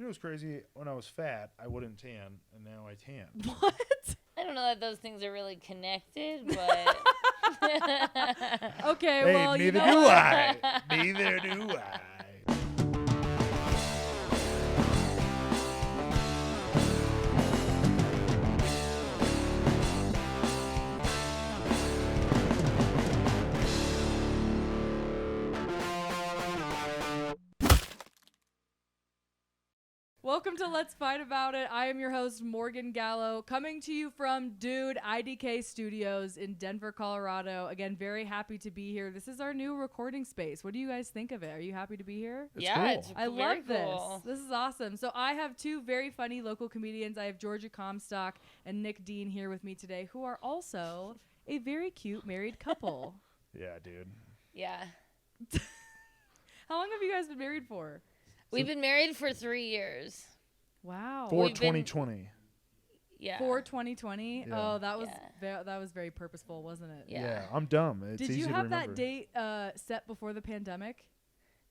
know what's crazy? When I was fat, I wouldn't tan, and now I tan. What? I don't know that those things are really connected, but... Okay, Hey, well, neither you know do what? I. Neither do I. Welcome to Let's Fight About It. I am your host, Morgan Gallo, coming to you from IDK Studios in Denver, Colorado. Again, very happy to be here. This is our new recording space. What do you guys think of it? Are you happy to be here? It's yeah, cool. it's I very love cool. this. This is awesome. So I have two very funny local comedians. I have Georgia Comstock and Nic Dean here with me today, who are also a very cute married couple. Yeah, dude. Yeah. How long have you guys been married for? We've been married for 3 years. Wow. For We've been- 2020. Yeah. For 2020? Yeah. Oh, that was Yeah. that was very purposeful, wasn't it? Yeah. I'm dumb. It's Did easy you to have remember. that date set before the pandemic?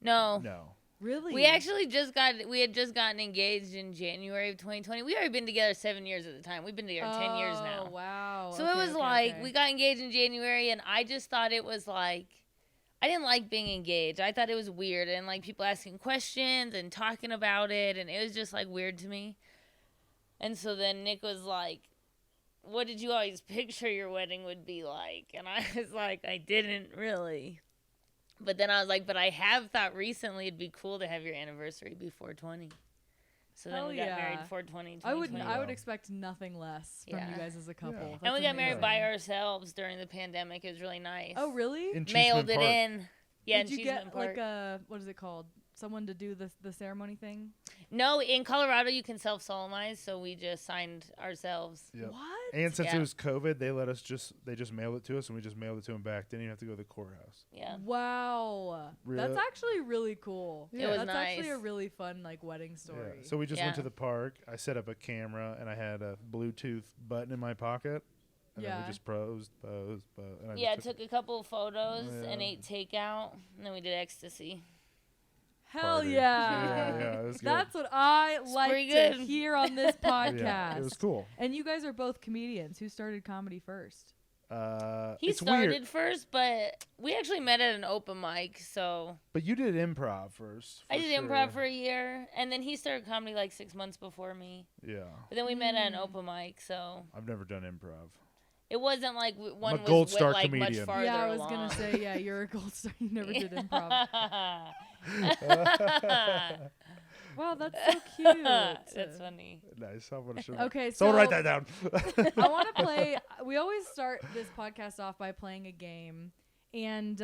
No. No. Really? We actually we had just gotten engaged in January of 2020. We already been together 7 years at the time. We've been together 10 years now. Oh, wow. So it was we got engaged in January, and I just thought it was like, I didn't like being engaged. I thought it was weird, and like people asking questions and talking about it, and it was just like weird to me. And so then Nick was like, what did you always picture your wedding would be like? And I was like, I didn't really. But then I was like, but I have thought recently it'd be cool to have your anniversary before 20. So then Hell we got yeah. married before 20. I would Yeah. expect nothing less from Yeah. you guys as a couple. Yeah. That's and we got married amazing. by ourselves during the pandemic. It was really nice. Oh, really? In Mailed Cheeseman it Park. in. Yeah, Did in you get Cheeseman Park. like a, what is it called? Someone to do the ceremony thing? No, in Colorado you can self-solemnize, so we just signed ourselves. Yep. What? And since Yeah. it was COVID, they let us they just mailed it to us, and we just mailed it to them back. Didn't even have to go to the courthouse. Yeah. Wow. Really? That's actually really cool. It was That's actually a nice. really fun like wedding story. Yeah. So we just went Yeah. to the park. I set up a camera, and I had a Bluetooth button in my pocket. And then Yeah. we just posed. And I Yeah, just took a couple of photos and Yeah. ate takeout, and then we did ecstasy. Hell party. yeah. Yeah, it was good. That's what I like pretty to good. hear on this podcast. Yeah, it was cool. And you guys are both comedians. Who started comedy first? He It's started weird, first, but we actually met at an open mic, so but you did improv first. I for did sure. improv for a year, and then he started comedy like 6 months before me. Yeah, But then we met at an open mic, so I've never done improv. it wasn't like one a was gold wi- star like comedian. much farther Yeah, I was along. gonna say, yeah, you're a gold star. You never did improv. Wow, that's so cute. That's funny. Nice. I'm gonna show. Okay, Someone write so- that down. I want to play. We always start this podcast off by playing a game. And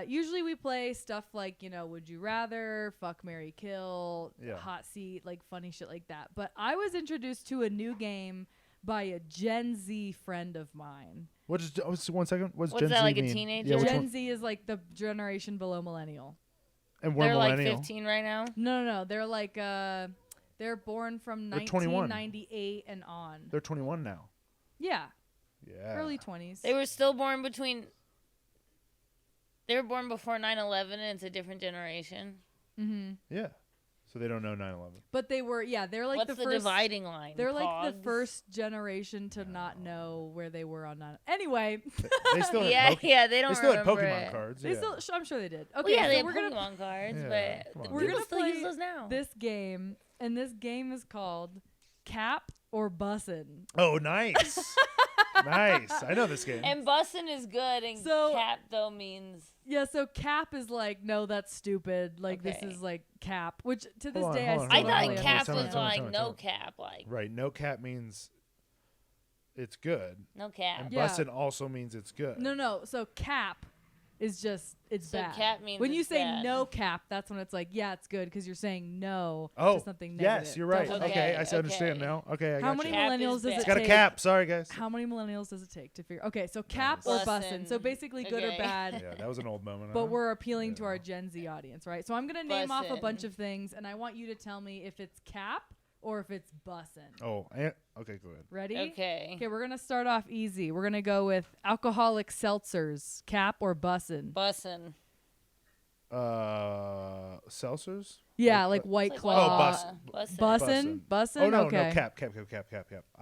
usually we play stuff like, Would You Rather, Fuck, Marry, Kill, Yeah. Hot Seat, like funny shit like that. But I was introduced to a new game by a Gen Z friend of mine. What's 1 second? What's What's Gen that, Z like a mean? teenager? Yeah, which Gen one? Z is like the generation below millennial. And we're They're like millennial. 15 right now. No. They're like, they're born from They're 21. 1998 and on. They're 21 now. Yeah, Yeah. early 20s. They were still born They were born before 9/11, and it's a different generation. Mm-hmm. Yeah. So they don't know 9/11. But they were, they're like What's the the first. dividing line? They're like the Pogs? first generation to not know where they were on 9. Anyway, They still had Yeah, they don't they still had remember Pokemon it. cards. they yeah. still. I'm sure they did. Well, Okay, yeah, so they have we're gonna Pokemon cards, Yeah, but come on. We're people gonna still play use those now. this game, and this game is called Cap or Bussin. Oh, nice. Nice. I know this game. And Bussin is good, and So- Cap though means Yeah, so Cap is like, no, that's stupid. Like this Okay. is like Cap, which to this Hold on, day hold I on, still I hold don't on, thought really Cap tell me, was tell me, like tell me, no tell me. cap, like Right. No cap means it's good. no cap. And Yeah. bussin' also means it's good. No. So Cap is just it's So bad. Cap means when you it's say bad. no cap, that's when it's like, yeah, it's good because you're saying no Oh, to something negative. yes, you're right. Double Okay, negative. I understand okay. now. Okay, I How got many you. Cap millennials is does it bad. It's got a take? cap. Sorry, guys. How many millennials does it take to figure? Okay, so Cap Nice. or Bussin. So Bussin'. basically good or Okay. bad. Yeah, that was an old moment. But huh? we're appealing to Yeah. our Gen Z audience, right? So I'm going to name off a Bussin'. bunch of things, and I want you to tell me if it's Cap or if it's Bussin'. Oh, okay, go ahead. Ready? Okay. Okay, we're going to start off easy. We're going to go with alcoholic seltzers, Cap or Bussin'. Bussin. Seltzers. Yeah, like White It's Claw. Bussin. Bussin. Oh no, Okay. no, cap.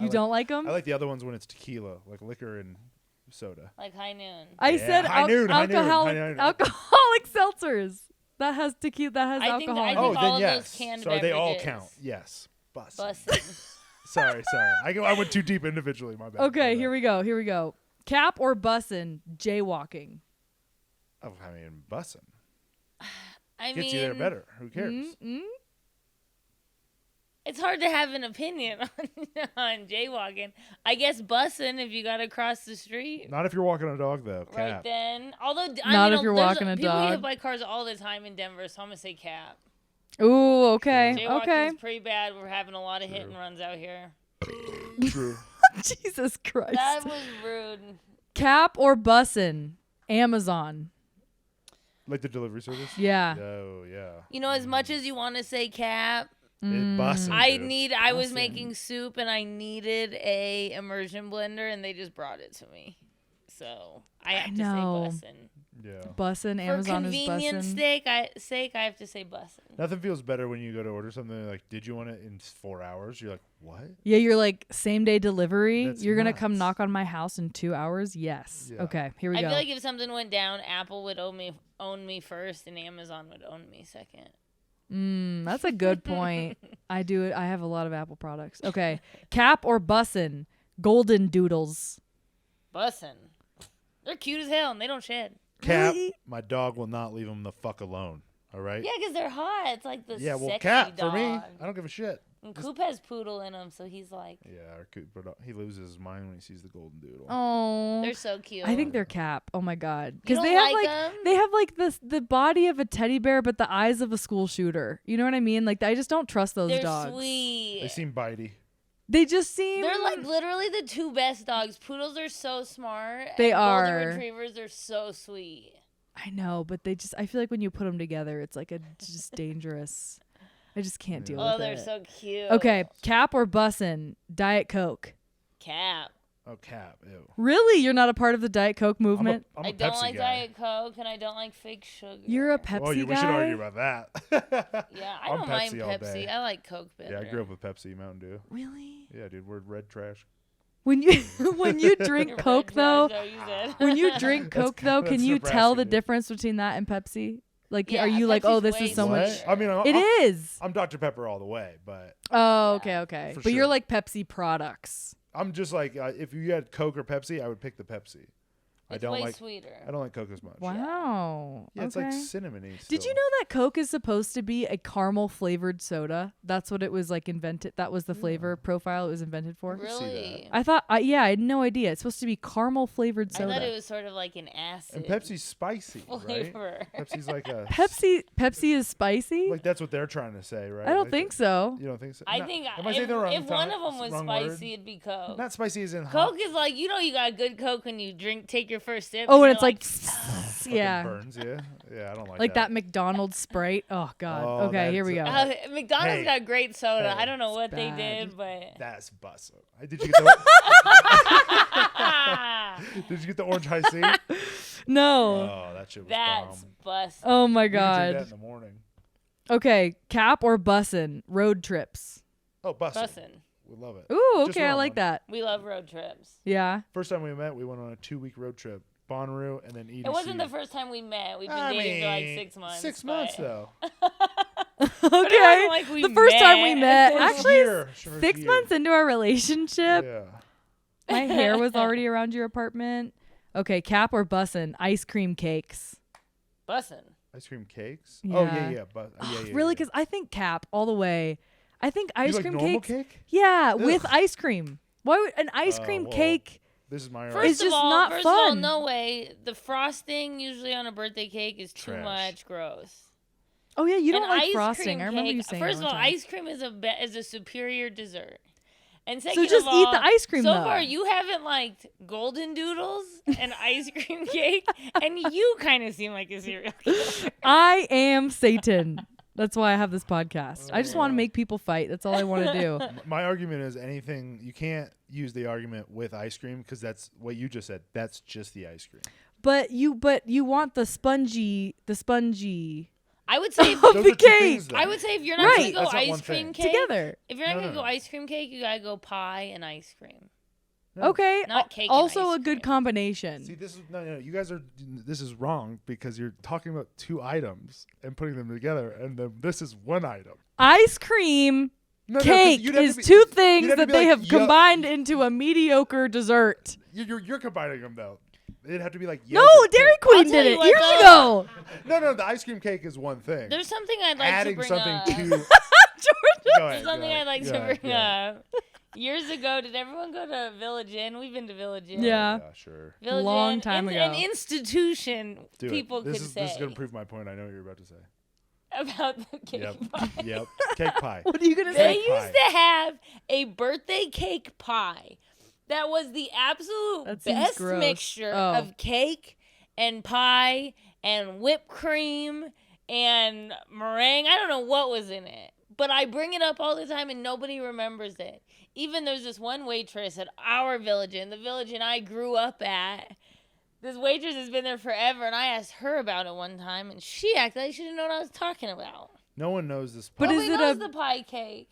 You don't like them? I like the other ones when it's tequila, like liquor and soda. Like High Noon. I Yeah, said High Noon, alcoholic seltzers. That has tequila. That has I think alcohol. I in think it. Oh, all then of yes. those canned So they all beverages. count. Yes. Bussin. Sorry. I went too deep individually. My bad. Okay, here we go. Cap or bussin', jaywalking. Oh, I mean, bussin'. I Gets mean, you there better. Who cares? Mm-mm. it's hard to have an opinion on jaywalking. I guess bussin' if you got to cross the street. Not if you're walking a dog, though. Right Cap. then. Although Not if you're walking a people dog. get hit by cars all the time in Denver, so I'm gonna say cap. Ooh, okay. Jaywalking Okay. is pretty bad. We're having a lot of hit and runs out here. True. Jesus Christ. That was rude. Cap or bussin', Amazon. Like the delivery service? Yeah. Oh, yeah. You know, as much as you want to say cap, It bussin', dude. I was Bussin'. making soup and I needed a immersion blender and they just brought it to me. So I have to know. say bussin'. Yeah. Bussin', For Amazon is convenience bussin'. sake, I have to say bussin'. Nothing feels better when you go to order something like, did you want it in 4 hours? You're like, what? Yeah, you're like same day delivery. That's You're gonna come nuts. knock on my house in 2 hours. Yes. Yeah. Okay. Here we I go. feel like if something went down, Apple would own me first and Amazon would own me second. That's a good point. I have a lot of Apple products. Okay. Cap or bussin', golden doodles. Bussin'. They're cute as hell and they don't shed. Cap, Really? my dog will not leave him the fuck alone. All right? Yeah, because they're hot. It's like the Yeah, well, sexy Cap, dog. for me, I don't give a shit. And Coop has poodle in him, so he's like, Yeah, our Cooper dog, he loses his mind when he sees the golden doodle. Oh. they're so cute. I think they're Cap. Oh my god. You Because don't they have like like 'em? they have like the body of a teddy bear, but the eyes of a school shooter. You know what I mean? Like I just don't trust those they're dogs. sweet. They seem bitey. They just seem. They're like literally the two best dogs. Poodles are so smart. They and are. Golden retrievers are so sweet. I know, but they just. I feel like when you put them together, it's like just dangerous. I just can't deal Oh, with they're it. so cute. Okay, Cap or bussin', Diet Coke. Cap. Oh, Cap, ew. Really, you're not a part of the Diet Coke movement? I'm a I don't Pepsi like guy. Diet Coke and I don't like fake sugar. You're a Pepsi Oh, we guy. should argue about that. Yeah, I I'm don't mind Pepsi all day. Pepsi. I like Coke better. Yeah, I grew up with Pepsi, Mountain Dew. Really? Yeah, dude, we're red trash. When you when you drink You're Coke red though, trash, is that what you said? when you drink That's Coke though, that's can you tell Nebraska, the dude. difference between that and Pepsi? Like, Yeah, are you like, oh, Pepsi's this way is so What? much? I mean, It is. I'm Dr. Pepper all the way, but Oh, Yeah, okay. for But you're sure. like Pepsi products. I'm just like, if you had Coke or Pepsi, I would pick the Pepsi. I It's don't way like sweeter. I don't like Coke as much. Wow. Yeah, it's okay. like cinnamony. Did you know that Coke is supposed to be a caramel flavored soda? That's what it was like invented. That was the flavor profile it was invented for. can see Really? I thought, yeah, I had no idea. It's supposed to be caramel flavored I soda. thought it was sort of like an acid. And Pepsi's spicy, right? flavor. Pepsi's like a Pepsi is spicy? Like that's what they're trying to say, right? I don't Like think so. You don't think so? I No. think Am I saying the wrong if one time- of them was wrong spicy, word? it'd be Coke. Not spicy as in Coke is like, you know, you got a good Coke when you take your first sip. Oh, and you're it's like, fucking yeah. burns you. Yeah, I don't like Like that McDonald's Sprite. Oh, God. Oh, okay, here we go. McDonald's Hey. got great soda. Hey. I don't know what It's they bad. did, but That's bussin'. Did you get the Did you get the orange high C? No. Oh, that shit was that's bomb. bust. Oh, my You can drink that God. in the morning. Okay, Cap or bussin', road trips. Oh, bussin'. Bussin'. We love it. Ooh, Just okay, I went on like one. that. We love road trips. Yeah. First time we met, we went on a 2-week road trip. Bonnaroo and then EDC. It wasn't the first time we met. We've been I dating for like mean, 6 months. 6 but- months though. Okay. like we the first time we met, met. First actually, year. First 6 year. months into our relationship, Yeah. my hair was already around your apartment. Okay, Cap or bussin', ice cream cakes. Bussin'. Ice cream cakes. Oh Yeah. yeah. Yeah, Really? yeah. Because I think Cap all the way. I think You ice like cream normal cakes. cake? Yeah, with Ugh. ice cream. Why would an ice cream well, cake? This is my It's First just of all, not first of all, fun. no way. The frosting usually on a birthday cake is too Trash. much. Gross. Oh yeah, you don't An like ice frosting. cream I remember cake- you saying. First that of all, one time. ice cream is a superior dessert. And second So just of all, eat the ice cream, So though. far, you haven't liked golden doodles and ice cream cake, and you kind of seem like a serial killer. I am Satan. That's why I have this podcast. I just want to make people fight. That's all I want to do. My argument is anything you can't use the argument with ice cream because that's what you just said. That's just the ice cream. But you want the spongy I would say. of Those the are two cake things, though. I would say if you're not Right. gonna go That's not one ice cream thing. cake together. If you're not No, gonna no. go ice cream cake, you gotta go pie and ice cream. No. Okay. Not cake and Also ice a good cream. combination. See, this is no. You guys are. This is wrong because you're talking about two items and putting them together, and then this is one item. Ice cream No, 'cause cake you'd have is to be- two you'd things have to that be they like, have "Yup." combined into a mediocre dessert. You're combining them though. It'd have to be like No, yogurt Dairy cake. Queen I'll tell did you it what, years though. ago. No. The ice cream cake is one thing. There's something I'd like Adding to bring something up. to. Go Georgia. ahead, There's something go I'd ahead, like go to ahead, bring go ahead. up. Years ago, did everyone go to Village Inn? We've been to Village Inn. Yeah. Sure. Village Long Inn, time an ago. institution, Do people it. This could is say. This is gonna prove my point. I know what you're about to say. About the cake Yep. pie. Yep. Cake pie. What are you gonna They say? Cake used to have a birthday cake pie that was the absolute That seems best gross. mixture Oh. of cake and pie and whipped cream and meringue. I don't know what was in it, but I bring it up all the time and nobody remembers it. Even there's this one waitress at our Village Inn, the Village Inn I grew up at. This waitress has been there forever, and I asked her about it one time, and she acted like she didn't know what I was talking about. No one knows this. But pie. is Nobody it knows a- the pie cake?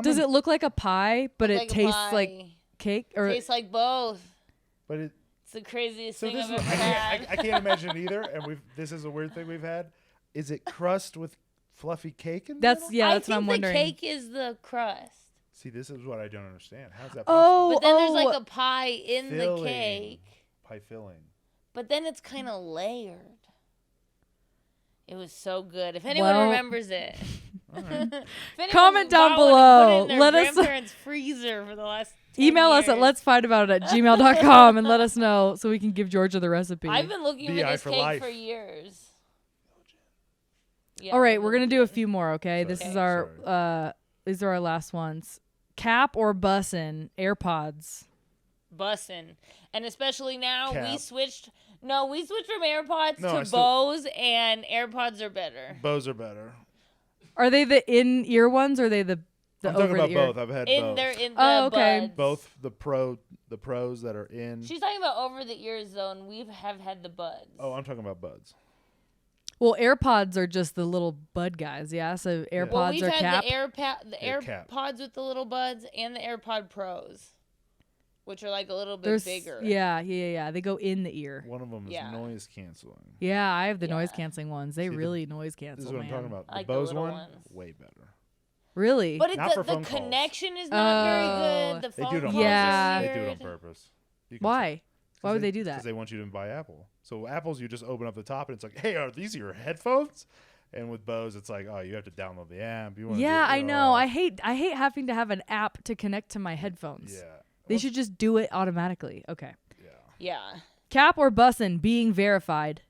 Does it look like a pie, but it Like a tastes like pie. cake? Or Tastes like both. But it. It's the craziest So thing this I've is. ever had. I can't imagine it either. And this is a weird thing we've had. Is it crust with fluffy cake in the that's middle? yeah, I that's what think I'm wondering. the cake is the crust. See, this is what I don't understand. How's that Oh, But then there's like a pie in Filling. the cake. pie filling? But then it's kind of layered. It was so good. If anyone Well- remembers it. All right. If anyone Comment down bought one and below. put it in their Let us- grandparents' freezer for the last 10 Email us at years. letsfightabout@gmail.com and let us know so we can give Georgia the recipe. I've been looking for BI this for cake life. for years. Yeah, All right, we're gonna do a few more. Okay, Sorry. this is Okay. our these are our last ones. Cap or Bussin AirPods. Bussin'. And especially now, we Cap. switched from AirPods No, I to still- Bose, and AirPods are better. Bose are better. Are they the in-ear ones or are they the I'm talking over about the ear? both. I've had They're both. in the Oh, okay. buds. Both the pros that are in. She's talking about over the ear zone. We have had the buds. Oh, I'm talking about buds. Well, AirPods are just the little bud guys, yeah. So AirPods Well, we've are had cap. the Air cap. AirPods with the little buds and the AirPod Pros, which are like a little bit There's bigger. yeah. They go in the ear. One of them is Yeah. noise canceling. Yeah, I have the noise Yeah. canceling ones. They See, really noise cancel. This is what I'm man. talking about. I The like the Bose little one, ones. way better. Really? But Not for the phone calls. connection is not very good. The They phone do it on calls Yeah. are purpose. They do it on weird. purpose. You can Why? Why would they do Because that? they want you to buy Apple. So Apple's, you just open up the top and it's like, hey, are these your headphones? And with Bose, it's like, oh, you have to download the app. You wanna Yeah, do it, I know. I hate having to have an app to connect to my headphones. Yeah. They should just do it automatically. Okay. Yeah. Yeah. Cap or Bussin being verified.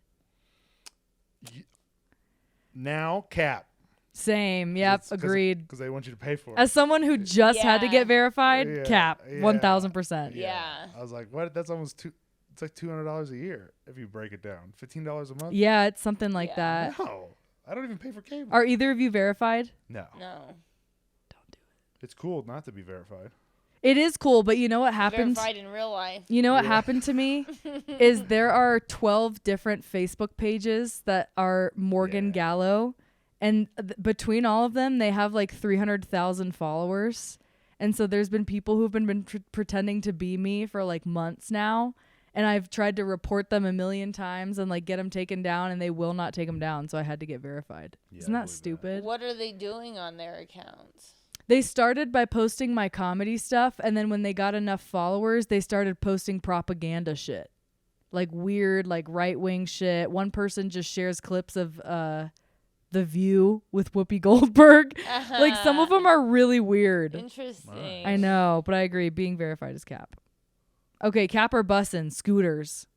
Now, cap. Same. Yep. Agreed. Because they want you to pay for it. As someone who just had to Yeah. get verified, Yeah, cap. yeah. 1000%. Yeah. I was like, what? That's almost it's like $200 a year if you break it down. $15 a month? Yeah, it's something like Yeah. that. No. I don't even pay for cable. Are either of you verified? No. No. It's cool not to be verified. It is cool, but you know what happened? Verified in real life. You know what Yeah. happened to me is there are 12 different Facebook pages that are Morgan Yeah. Gallo, and between all of them, they have like 300,000 followers. And so there's been people who've been pretending to be me for like months now, and I've tried to report them a million times and like get them taken down, and they will not take them down. So I had to get verified. Yeah, Isn't I that believe that. stupid? What are they doing on their accounts? They started by posting my comedy stuff, and then when they got enough followers, they started posting propaganda shit. Like weird, like right-wing shit. One person just shares clips of The View with Whoopi Goldberg. Like some of them are really weird. Interesting. I know, but I agree. Being verified is cap. Okay, cap or bussin'? Scooters.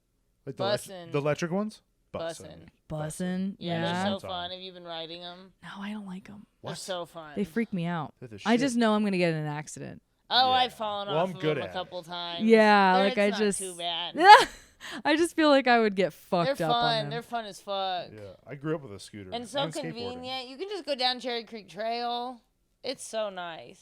Like Bussin'. the electric ones? Bussin'. Bussin'. Yeah, Yeah. they're All so the time. fun. Have you been riding them? No, I don't like them. They're What? so fun. They freak me out. They're the I shit. just know I'm going to get in an accident. Oh, Yeah. I've fallen Well, off I'm of good them a at it. couple times. Yeah, They're- like it's I not just too bad. I just feel like I would get fucked They're up on fun. them. They're fun as fuck. Yeah, I grew up with a scooter. And so skateboarding. convenient. You can just go down Cherry Creek Trail. It's so nice.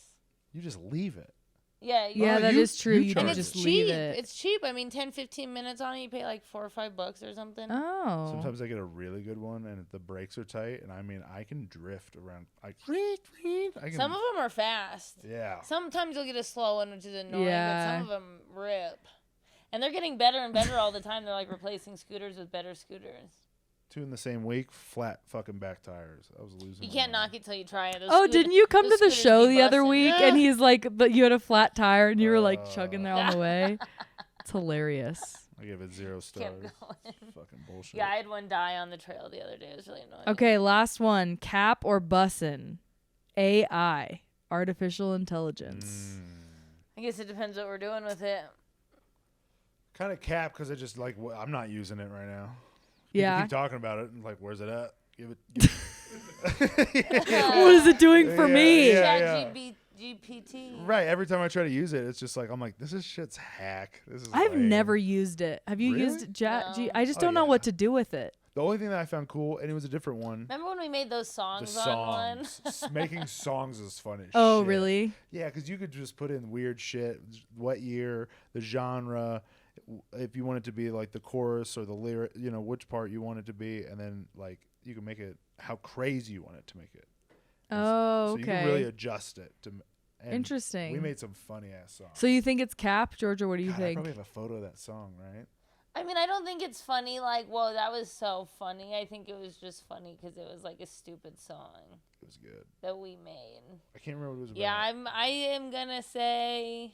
You just leave it. Yeah. Yeah, that is true. You charge And don't it's just cheap. leave it. It's cheap. I mean, 10, 15 minutes on it, you pay like $4 or $5 or something. Oh. Sometimes I get a really good one, and the brakes are tight, and I mean, I can drift around. I can, Some of them are fast. yeah. Sometimes you'll get a slow one, which is annoying, Yeah. but some of them rip. And they're getting better and better all the time. They're like replacing scooters with better scooters. 2 in the same week, flat fucking back tires. I was losing. You my can't mind. knock it till you try it. Oh, didn't you come to the show the other week Ugh. and he's like, but you had a flat tire and you were like chugging there on the way? It's hilarious. I gave it 0 stars. Kept going. Fucking bullshit. Yeah, I had one die on the trail the other day. It was really annoying. Okay, last one. Cap or Bussin? AI, artificial intelligence. I guess it depends what we're doing with it. Kind of cap because I just like I'm not using it right now. Yeah. People keep talking about it and like, where's it at? Give it. What is it doing for Yeah, me? yeah. GPT. Right. Every time I try to use it, it's just like I'm like, this is shit's hack. This is. I've lame. never used it. Have you Really? used Chat? No. I just Oh, don't know yeah. what to do with it. The only thing that I found cool, and it was a different one. Remember when we made those The songs on one? songs. Making songs is fun as Oh, shit. really? Yeah, because you could just put in weird shit, what year, the genre, if you want it to be like the chorus or the lyric, you know, which part you want it to be, and then like you can make it how crazy you want it to make it. Oh, So okay. you can really adjust it to. And Interesting. We made some funny ass songs. So you think it's Cap, Georgia? What do you God, I think? probably have a photo of that song, right? I mean, I don't think it's funny. Like, whoa, that was so funny. I think it was just funny because it was like a stupid song It was good. that we made. I can't remember what it was about. Yeah, I am gonna say.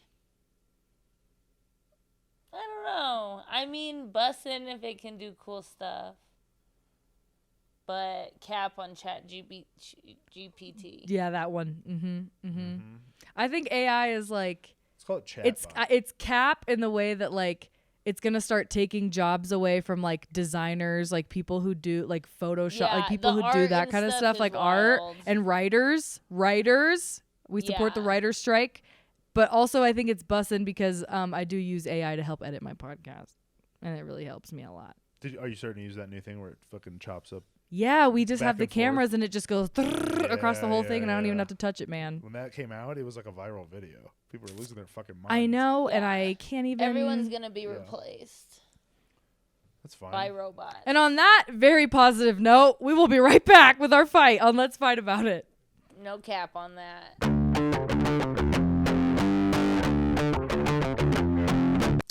I don't know. I mean, Bussin' if it can do cool stuff. But cap on Chat GPT. Yeah, that one. I think AI is like It's called chat. it's Cap in the way that like it's gonna start taking jobs away from like designers, like people who do like Photoshop, Yeah, like people the who do art that and kind of stuff stuff, is like art wild. and writers. We support the Yeah. writer's strike, but also I think it's bussin' because I do use AI to help edit my podcast, and it really helps me a lot. Are you starting to use that new thing where it fucking chops up? Yeah, we just Back have the and forth. cameras and it just goes across the whole thing, and I don't even yeah. have to touch it, man. When that came out, it was like a viral video. People were losing their fucking minds. I know, and Yeah. I can't even. Everyone's gonna be Yeah. replaced That's fine. by robots. And on that very positive note, we will be right back with our fight on Let's Fight About It. No cap on that.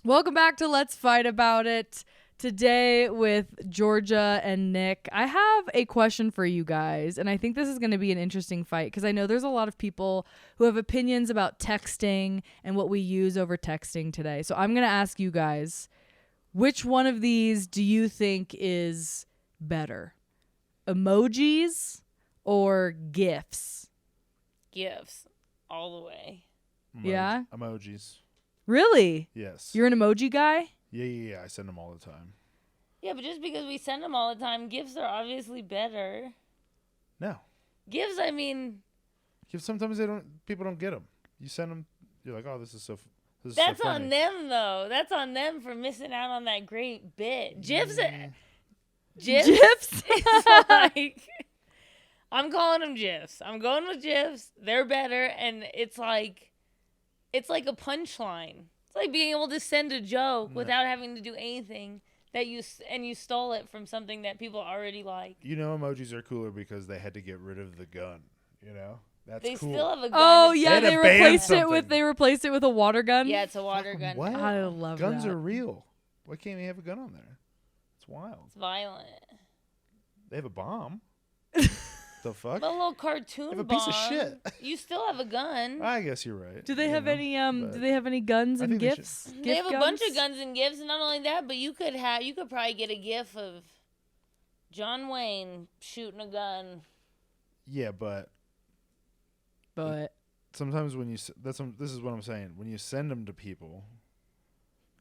Welcome back to Let's Fight About It. Today with Georgia and Nick. I have a question for you guys, and I think this is going to be an interesting fight because I know there's a lot of people who have opinions about texting and what we use over texting today. So I'm going to ask you guys, which one of these do you think is better? Emojis or GIFs? GIFs all the way. Yeah? Emojis. Really? Yes. You're an emoji guy? Yeah. I send them all the time. Yeah, but just because we send them all the time, GIFs are obviously better. No. GIFs, I mean, Because sometimes people don't get them. You send them, you're like, oh, this is so. This is that's so funny. on them though. That's on them for missing out on that great bit. GIFs, GIFs? it's like I'm calling them GIFs. I'm going with GIFs. They're better, and it's like a punchline. It's like being able to send a joke without having to do anything that you stole it from something that people already like. You know, emojis are cooler because they had to get rid of the gun. You know, that's They cool. still have a gun. Oh It's- yeah, They they had to ban replaced it with a water gun. yeah, it's a water Fucking gun. what? now. I love Guns that. are real. Why can't we have a gun on there? It's wild. It's violent. They have a bomb. The fuck? But a little cartoon Have a piece of bomb, shit. You still have a gun. I guess you're right. Do they you have know, any but Do they have any guns I and think they should- gifts? They have a bunch of guns and gifts, and not only that, but you could probably get a gif of John Wayne shooting a gun. Yeah, but But sometimes when this is what I'm saying. When you send them to people,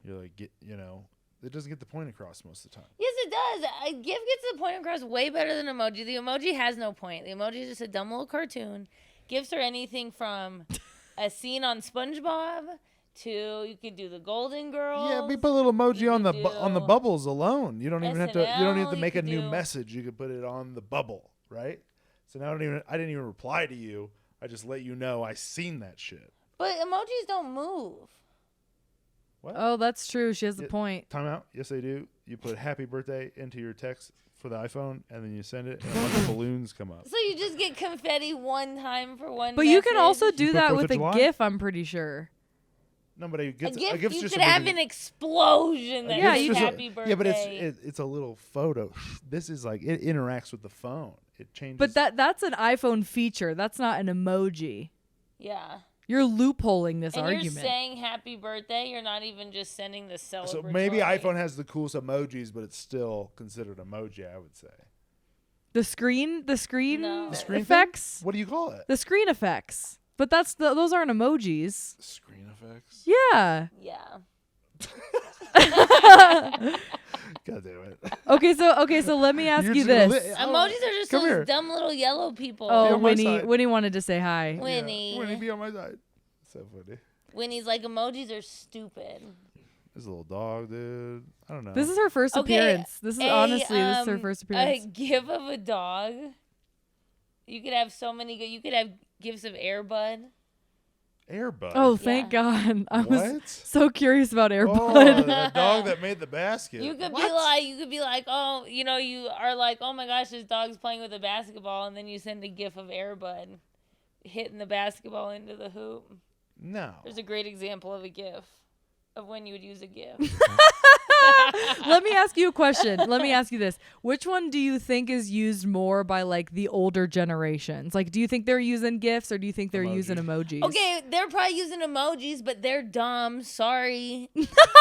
you're like, it doesn't get the point across most of the time. Yes, it does. A GIF gets the point across way better than emoji. The emoji has no point. The emoji is just a dumb little cartoon. GIFs are anything from a scene on SpongeBob to you could do the Golden Girls. Yeah, we put a little emoji You on the could on the do bubbles alone. You don't even have to. You don't need SNL, to you make a could new do- message. You could put it on the bubble, right? So now I didn't even reply to you. I just let you know I seen that shit. But emojis don't move. What? Oh, that's true. She has a point. Time out. Yes, they do. You put happy birthday into your text for the iPhone, and then you send it, and a bunch of balloons come up. So you just get confetti one time for one But you can message? also do put that 4th with of a July? GIF, I'm pretty sure. Nobody A gets gift, a gift's you just could a have big- an explosion that Yeah, says you can- happy birthday. Yeah, but it's a little photo. This is like it interacts with the phone. It changes. But that's an iPhone feature. That's not an emoji. Yeah. You're loopholing this And argument. you're saying happy birthday. You're not even just sending the celebratory. so maybe iPhone has the coolest emojis, but it's still considered emoji. I would say. The screen No. The screen effects. What do you call it? The screen effects. But those aren't emojis. Screen effects. Yeah. Yeah. God damn it. Okay, so let me ask You're you just gonna this. Emojis are just Come those here. dumb little yellow people. Be Oh, on my Winnie side. wanted to say hi. Winnie. Winnie, be on my side. So funny. Winnie's like, emojis are stupid. There's a little dog, dude. I don't know. This is her first Okay, appearance. This is honestly this is her first A appearance. gif of a dog. You could have so many. You could have gifs of Airbud. Airbud. Oh, thank God. I was What? so curious about Oh, Airbud. the dog that made the basket. You could What? be like, oh, you know, you are like, oh my gosh, this dog's playing with a basketball, and then you send a gif of Airbud hitting the basketball into the hoop. No. There's a great example of a gif of when you would use a gif. Let me ask you a question. Let me ask you this. Which one do you think is used more by like the older generations? Like, do you think they're using GIFs or do you think they're using emojis? Okay, they're probably using emojis, but they're dumb. Sorry,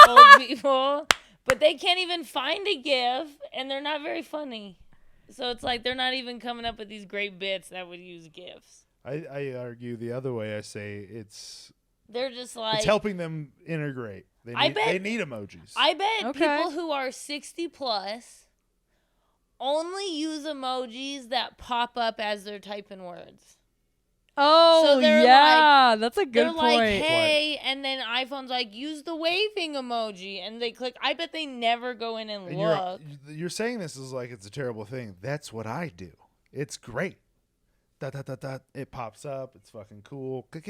old people. But they can't even find a GIF, and they're not very funny. So it's like they're not even coming up with these great bits that would use GIFs. I argue the other way. I say They're just like, it's helping them integrate. They need emojis. I bet Okay. people who are 60 plus only use emojis that pop up as they're typing words. Oh, So they're yeah. That's a good They're point. like, hey, and then iPhone's like, use the waving emoji, and they click. I bet they never go in and And look. you're saying this is like it's a terrible thing. That's what I do. It's great. Dot, dot, dot, dot. It pops up. It's fucking cool. I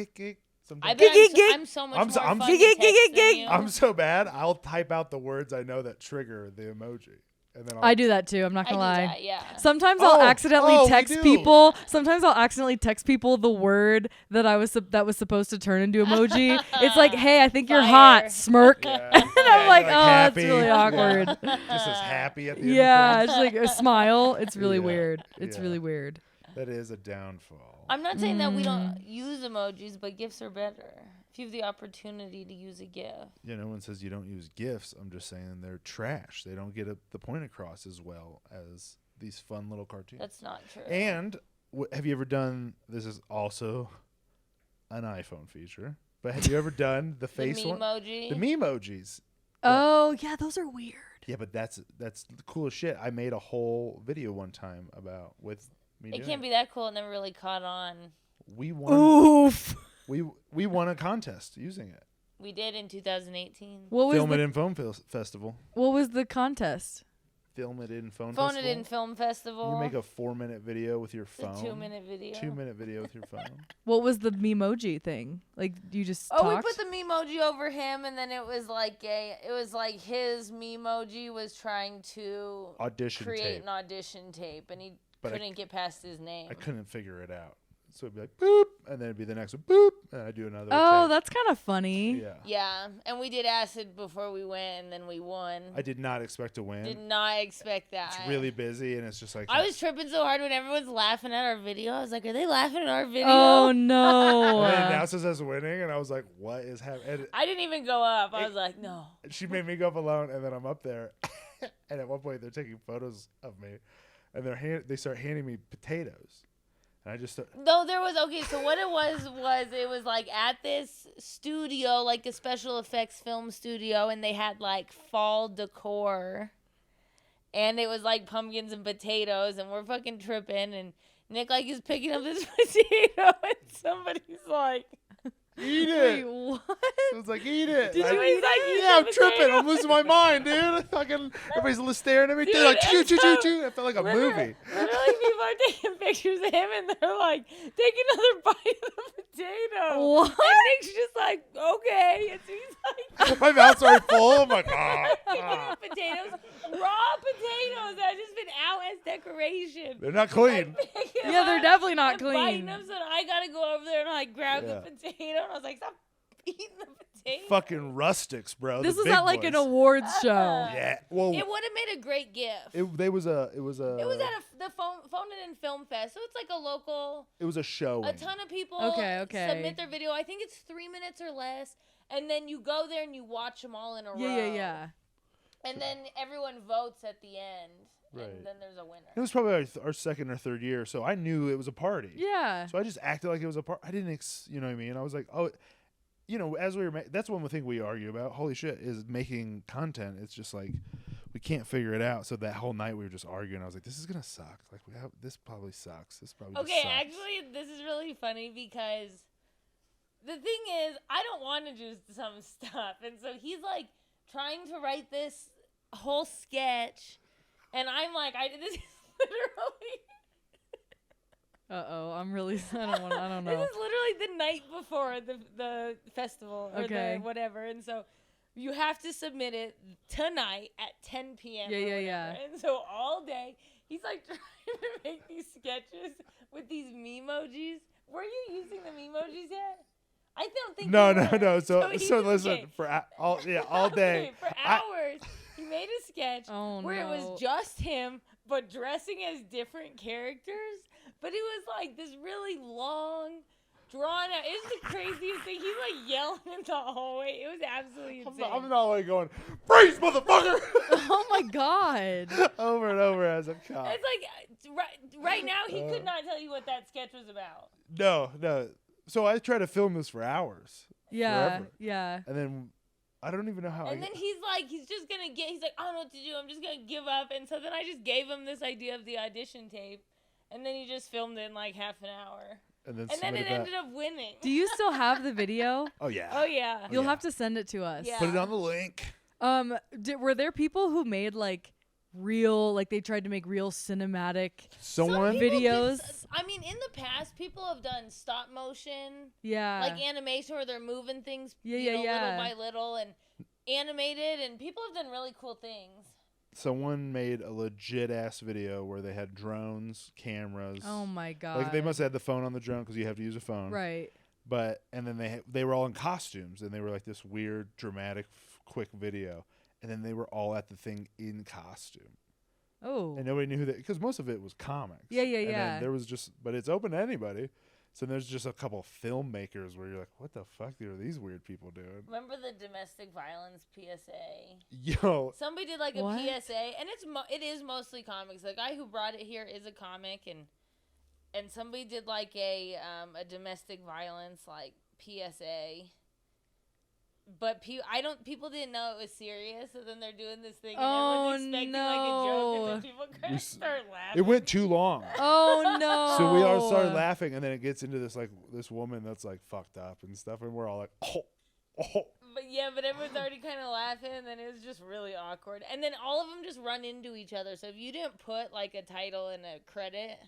Sometimes bet Gig, I'm so much I'm more so- I'm fun so- to text than you. I'm so bad. I'll type out the words I know that trigger the emoji, and then I do that too. I'm not I gonna do lie. that, yeah. Sometimes Oh, I'll accidentally we text do. people. Sometimes I'll accidentally text people the word that that was supposed to turn into emoji. It's like, hey, I think you're Fire. hot. Smirk. Yeah. And I'm like, oh, happy. that's really Yeah. awkward. Just as happy at the end. Yeah, Of it's like a smile. It's really Yeah. weird. It's Yeah. really weird. that is a downfall. I'm not saying that we don't use emojis, but GIFs are better. If you have the opportunity to use a GIF. Yeah, no one says you don't use GIFs. I'm just saying they're trash. They don't get the point across as well as these fun little cartoons. That's not true. And have you ever done? This is also an iPhone feature. But have you ever done the the face one? memoji. The memojis. Oh, yeah, those are weird. Yeah, but that's the coolest shit. I made a whole video one time with me. It doing can't be that cool. It never really caught on. We won. Oof. We won a contest using it. We did in 2018. What was Film it the in Phone Festival. what was the contest? Film it in Phone Phone Festival. it in film festival. You make a 4-minute video with your It's a phone. 2-minute video. 2-minute video with your phone. What was the memoji thing? Like you just Oh, talked? we put the memoji over him, and then it was like his memoji was trying to Audition create tape. an audition tape, and he But couldn't get past his name. I couldn't figure it out. So it'd be like boop, and then it'd be the next one boop, and I'd do another. Oh, take. that's kind of funny. Yeah. Yeah, and we did acid before we went, and then we won. I did not expect to win. Did not expect that. It's really busy, and it's just like I was tripping so hard when everyone's laughing at our video. I was like, are they laughing at our video? Oh no. And it announces us winning, and I was like, "What is happening?" I didn't even go up. I was like, no. She made me go up alone, and then I'm up there, and at one point they're taking photos of me, and they start handing me potatoes, and I just No, there was okay. So what it was it was like at this studio, like a special effects film studio, and they had like fall decor, and it was like pumpkins and potatoes, and we're fucking tripping, and Nick like is picking up this potato, and somebody's like, eat Wait, it. what? I was like, eat it. "Did I- you eat that? Yeah, I'm tripping. I'm losing my mind, dude. Fucking everybody's staring at me. Dude, Dude, like, choo, and choo, so- choo, choo. I felt like a movie. Literally, people are taking pictures of him, and they're like, take another bite of the potato. What? And Nick's just like, okay. And so he's like, My mouth's already full. I'm like, ah. picking up potatoes, raw potatoes that have just been out as decoration. They're not clean. Yeah, they're definitely not and biting clean. them, so I gotta go over there and like grab Yeah. the potato, and I was like, stop eating the potato. Fucking rustics, bro. This the is big not like an boys. awards show. Yeah. Well, It would have made a great gift. it was a. It was at the Phone It In Film Fest, so it's like a local. It was a show. A ton of people Okay. submit their video. I think it's 3 minutes or less, and then you go there and you watch them all in a row. Yeah. And then everyone votes at the end, Right. and then there's a winner. It was probably our second or third year, so I knew it was a party. Yeah. So I just acted like it was a party. I didn't, you know what I mean? I was like, oh, you know, as we were, that's one thing we argue about. Holy shit, is making content. It's just like we can't figure it out. So that whole night we were just arguing. I was like, this is gonna suck. Like this probably sucks. This probably just Okay, sucks. actually, this is really funny because the thing is, I don't want to do some stuff, and so he's like trying to write this whole sketch, and I'm like, this is literally. I'm really. I don't know. This is literally the night before the festival or Okay. the whatever, and so you have to submit it tonight at 10 p.m. Yeah, or yeah, whatever. yeah. And so all day he's like trying to make these sketches with these memojis. Were you using the memojis yet? I don't think No, you no, were. no. So he's- listen, okay. for all day. Okay, for hours, he made a sketch Oh, where it no. was just him, but dressing as different characters. But it was like this really long, drawn out. It was the craziest thing. He's like yelling in the hallway. It was absolutely insane. I'm not like going, freeze, motherfucker, Oh my god. over and over as a cop. It's like right now he could not tell you what that sketch was about. No. So I tried to film this for hours. Yeah. Forever. Yeah. And then I don't even know how. And then he's like, he's like, I don't know what to do. I'm just gonna give up. And so then I just gave him this idea of the audition tape, and then he just filmed it in like half an hour. and then And then it submitted that. ended up winning. Do you still have the video? Oh yeah. Oh yeah. You'll yeah. have to send it to us. Yeah. Put it on the link. Were there people who made like real, like they tried to make real cinematic? Someone. Some people videos? I mean, in the past, people have done stop motion, Yeah. like animation, where they're moving things, Yeah, you know, yeah. little by little, and animated, and people have done really cool things. Someone made a legit ass video where they had drones, cameras. Oh my god. Like they must have had the phone on the drone because you have to use a phone. Right. But and then they were all in costumes and they were like this weird dramatic quick video, and then they were all at the thing in costume. Oh. And nobody knew who that, because most of it was comics. Yeah, yeah, And then yeah. there was just, but it's open to anybody. So there's just a couple filmmakers where you're like, what the fuck are these weird people doing? Remember the domestic violence PSA? Yo, Somebody did like a What? PSA, and it is mostly comics. The guy who brought it here is a comic, and somebody did like a domestic violence like PSA. But people didn't know it was serious, so then they're doing this thing, and everyone's expecting like a joke, and then people kind We of s- start laughing. it went too long. Oh no. So we all started laughing, and then it gets into this like this woman that's like fucked up and stuff, and we're all like, oh. But everyone's already kind of laughing, and then it was just really awkward. And then all of them just run into each other. So if you didn't put like a title and a credit,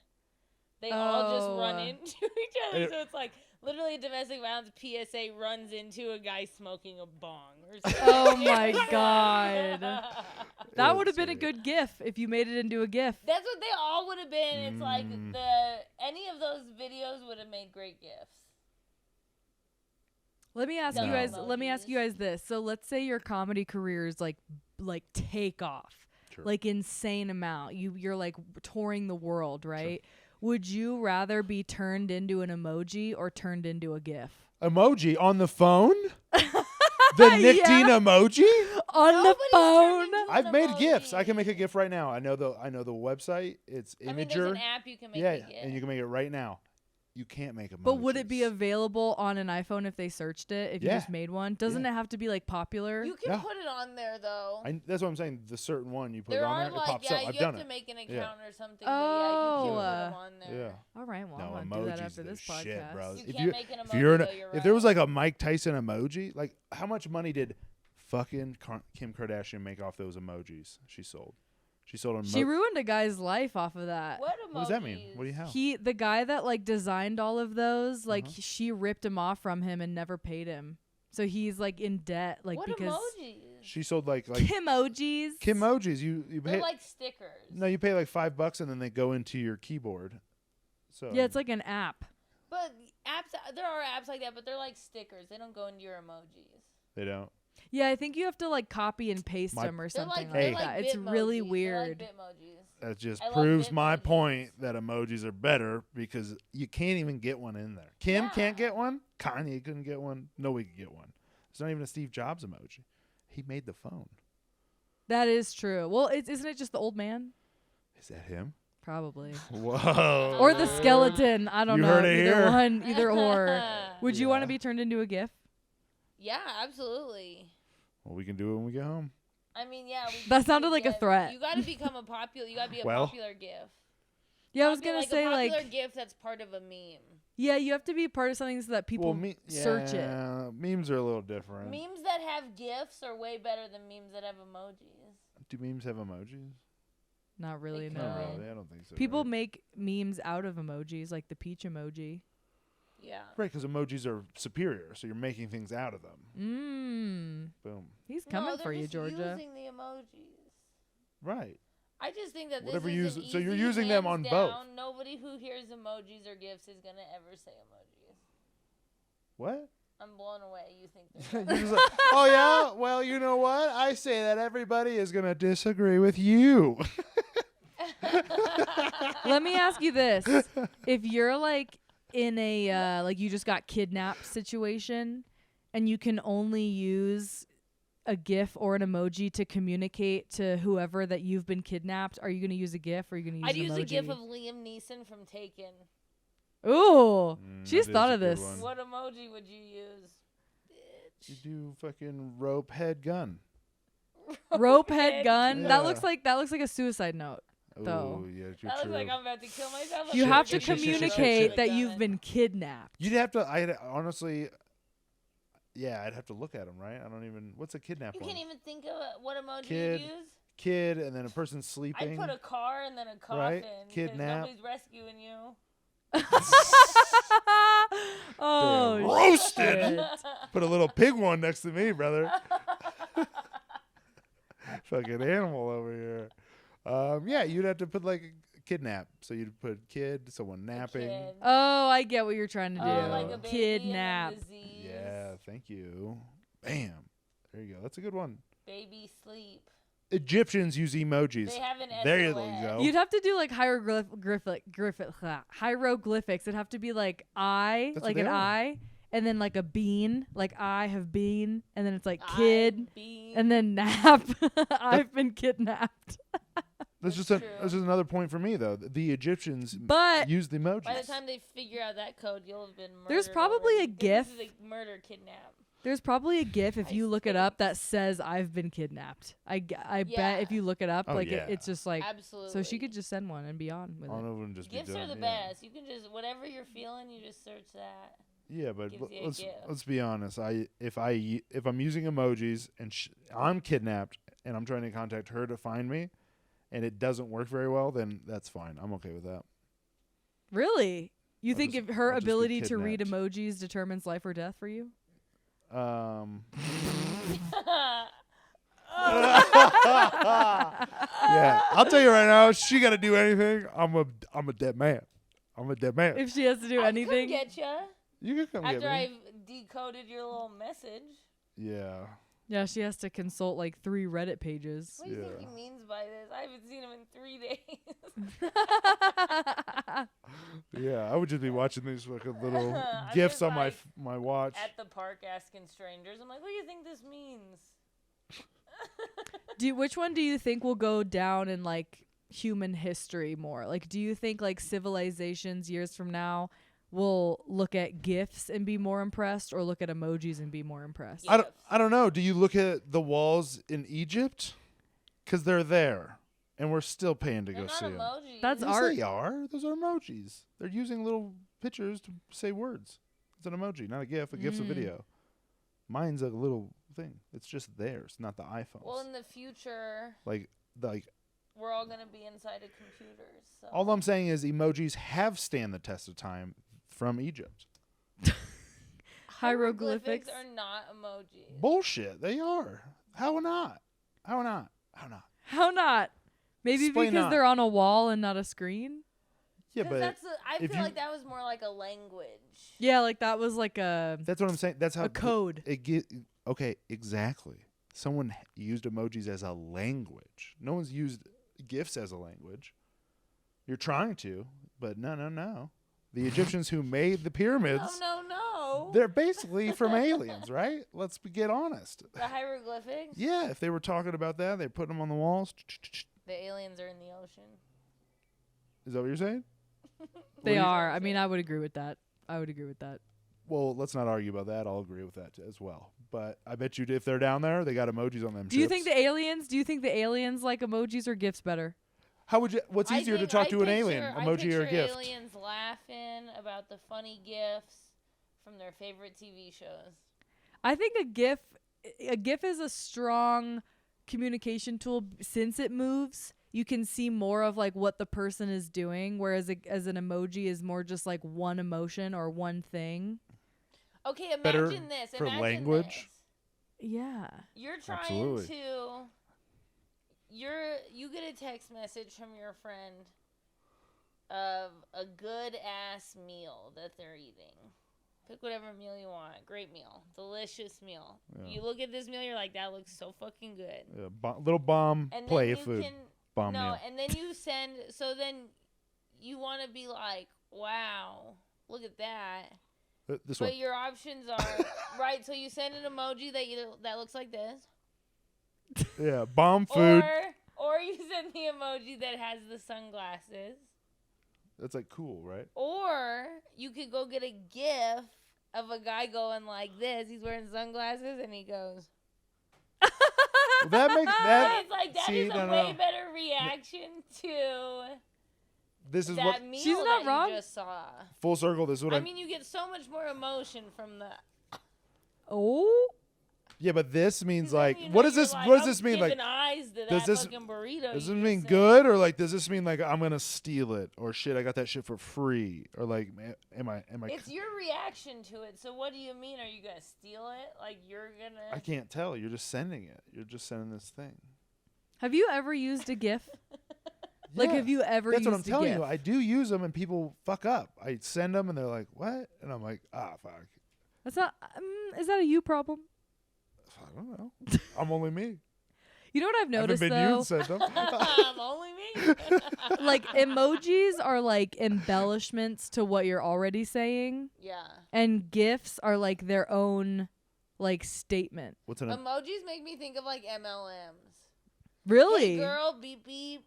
they all just run Oh. into each other. It- So it's like literally a domestic violence PSA runs into a guy smoking a bong or something. Oh my god. That That's would have been a weird. good GIF if you made it into a GIF. That's what they all would have been. It's like Mm. any of those videos would have made great gifts. Let me ask No. you guys. Let me Emojis. ask you guys this. So let's say your comedy career is like take off, Sure. like insane amount. You're like touring the world, right? Would you rather be turned into an emoji or turned into a GIF? Emoji on the phone? The Nic Yeah. Dean emoji? On the Nobody's phone? turned into I've an made emoji. GIFs. I can make a GIF right now. I know the website. It's I mean, Imager. there's an app you can make yeah, a GIF. and you can make it right now. You can't make emojis. But would it be available on an iPhone if they searched it? If you Yeah. just made one, doesn't Yeah. it have to be like popular? You can Yeah. put it on there though. That's what I'm saying. The certain one you put it There on are there, it like pops up. I've you done have it. to make an Yeah. account or something. Oh. But yeah, you can put them on there. Yeah. All right, well, No, I'm gonna do that emojis after the this podcast. shit, bro. You If can't you- make an If emoji. you're in though, you're if there was right. like a Mike Tyson emoji, like how much money did fucking Kim Kardashian make off those emojis she sold? She sold him. She ruined a guy's life off of that. What emojis? What does that mean? What do you have? The guy that like designed all of those, like Uh-huh. she ripped him off from him and never paid him. So he's like in debt, like What because emojis? She sold like Kimojis. Kimojis. You They're pay like stickers. no, you pay like $5 and then they go into your keyboard. So Yeah, it's like an app. But there are apps like that, but they're like stickers. They don't go into your emojis. they don't. Yeah, I think you have to like copy and paste My- them or They're something like, like, Hey. that. It's really Bitmojis. weird. They're like Bitmojis. That just I love proves my Bitmojis. point that emojis are better because you can't even get one in there. Kim Yeah. can't get one. Kanye couldn't get one. Nobody could get one. It's not even a Steve Jobs emoji. He made the phone. That is true. Well, isn't it just the old man? Is that him? Probably. Whoa. Or the skeleton. I don't You know. heard it Either here. one, either or. Would you want to Yeah. be turned into a GIF? Yeah, absolutely. Well, we can do it when we get home. I mean, yeah. That sounded like a GIF. threat. You got to become a popular. You got to be a Well. popular GIF. Yeah, I was Popular- gonna say a popular like, GIF that's part of a meme. yeah, you have to be part of something so that people search it. Yeah, memes are a little different. Memes that have GIFs are way better than memes that have emojis. Do memes have emojis? Not really. They No. Not could. really. I don't think so. People right? make memes out of emojis, like the peach emoji. Yeah. Right, because emojis are superior, so you're making things out of them. Boom. He's coming no, for they're you, just Georgia. Using the emojis. Right. I just think that Whatever this you is use- an so you're easy, using them hands on both. down, nobody who hears emojis or GIFs is gonna ever say emojis. What? I'm blown away. You think You're they're just like, oh yeah? Well, you know what? I say that everybody is going to disagree with you. Let me ask you this: if you're like in a like you just got kidnapped situation, and you can only use a GIF or an emoji to communicate to whoever that you've been kidnapped, are you going to use a GIF or are you going to use I'd an use emoji? a GIF of Liam Neeson from Taken. Ooh, Mm, she's that is thought a of good this. one. What emoji would you use? Bitch. You do fucking rope head gun. Rope head gun. Yeah. That looks like a suicide note. Though. Oh, yeah, you're That looks true. like I'm about to kill myself. You Shit, have to shit, shit, shit, shit, communicate shit. that you've been kidnapped. You'd have to, honestly, yeah, I'd have to look at them, right? I don't even, what's a kidnap You one? can't even think of what emoji Kid, you'd use. Kid, and then a person I'd sleeping. put a car and then a coffin. Right? 'cause Kidnap. Nobody's rescuing you. Oh, Damn, roasted. shit. Put a little pig one next to me, brother. Fucking animal over here. Yeah, you'd have to put like a kidnap. So you'd put kid, someone napping. Kid. Oh, I get what you're trying to do. Oh, like a baby Kidnap. And then disease. Yeah, thank you. Bam. There you go. That's a good one. Baby sleep. Egyptians use emojis. They have an There you SOS. go. You'd have to do like hieroglyphics. It'd have to be like I, That's like what an they are. I, and then like a bean, like I have been, and then it's like kid, and then nap. I've been kidnapped. That's just True. this is another point for me though. The Egyptians But used the emojis. By the time they figure out that code, you'll have been murdered. There's probably already. a GIF. This is a murder kidnap. there's probably a GIF if I you look it up think. that says I've been kidnapped. I Yeah. bet if you look it up, Oh, like yeah. it's just like Absolutely. so she could just send one and be on with All it. of them just GIFs be done. are the yeah. best. You can just whatever you're feeling, you just search that. Yeah, but Gives you a let's GIF. let's be honest. If I'm using emojis and I'm kidnapped and I'm trying to contact her to find me, and it doesn't work very well, then that's fine. I'm okay with that. Really? You I'll think just- if her I'll just be ability to read kidnapped. emojis determines life or death for you? Yeah, I'll tell you right now. She got to do anything. I'm a dead man. I'm a dead man. If she has to do I anything? can get ya You can come after get me. I've decoded your little message. Yeah. Yeah, she has to consult like 3 Reddit pages. What do you think Yeah. he means by this? I haven't seen him in 3 days. Yeah, I would just be watching these fucking little I'm gifs just on like my watch. At the park asking strangers. I'm like, what do you think this means? Which one do you think will go down in like human history more? Like, do you think like civilizations years from now will look at GIFs and be more impressed, or look at emojis and be more impressed? Yeah. I don't know. Do you look at the walls in Egypt? Because they're there, and we're still paying to They're go not see them. emojis. That's Yes, art. they are. Those are emojis. They're using little pictures to say words. It's an emoji, not a GIF. A GIF's a video. Mine's a little thing. It's just theirs, not the iPhones. Well, in the future, like we're all gonna be inside of computers. So. All I'm saying is emojis have stand the test of time from Egypt. Hieroglyphics are not emojis. Bullshit. They are. How not? How not? How not? How not? Maybe Explain because not. they're on a wall and not a screen. Yeah, but I if feel you- like that was more like a language. Yeah, like that was like a that's what I'm saying. That's how code. Okay, exactly. Someone used emojis as a language. No one's used GIFs as a language. You're trying to, but no. The Egyptians who made the pyramids, No. they're basically from aliens, right? Let's get honest. The hieroglyphics? Yeah, if they were talking about that, they're putting them on the walls. The aliens are in the ocean. Is that what you're saying? They are. I mean, I would agree with that. Well, let's not argue about that. I'll agree with that as well. But I bet you if they're down there, they got emojis on them. Do you think the aliens like emojis or GIFs better? How would you? What's easier to talk to an alien, emoji or a gift? Aliens laughing about the funny gifs from their favorite TV shows. I think a GIF is a strong communication tool since it moves. You can see more of like what the person is doing, whereas as an emoji is more just like one emotion or one thing. Okay, imagine Better this. for Imagine language? this. Yeah. You're trying Absolutely. to. You get a text message from your friend of a good ass meal that they're eating. Pick whatever meal you want. Great meal, delicious meal. Yeah. You look at this meal, you're like, that looks so fucking good. Yeah, little bomb And play then of you food. can Bomb no, meal. and then you send. So then you want to be like, wow, look at that. This But one. your options are right. So you send an emoji that looks like this, Yeah, bomb food. or you send the emoji that has the sunglasses, That's like cool, right? or you could go get a GIF of a guy going like this. He's wearing sunglasses and he goes. Well, that makes that. It's like that see, is a no, way no. better reaction to This is that what meal She's not that wrong. you just saw. full circle. This is what I mean, you get so much more emotion from the. Oh. Yeah, but this means Then, like, you know, what does you're this? like, what does I'm this mean? Like, giving eyes to does that this- fucking burrito does you this mean just good or like does this mean like I'm gonna steal it or shit? I got that shit for free or like, am I? It's your reaction to it. So what do you mean? Are you gonna steal it? Like you're gonna? I can't tell. You're just sending it. You're just sending this thing. Have you ever used a GIF? Like, Yeah. have you ever That's used what I'm telling a GIF? you. I do use them and people fuck up. I send them and they're like, what? And I'm like, fuck. That's not. Is that a you problem? I don't know. I'm only me. You know what I've I haven't noticed been though? you sent them. Only me. Like emojis are like embellishments to what you're already saying, Yeah. and GIFs are like their own like statement. What's an Emojis make me think of like MLMs. Really? Hey girl, beep beep,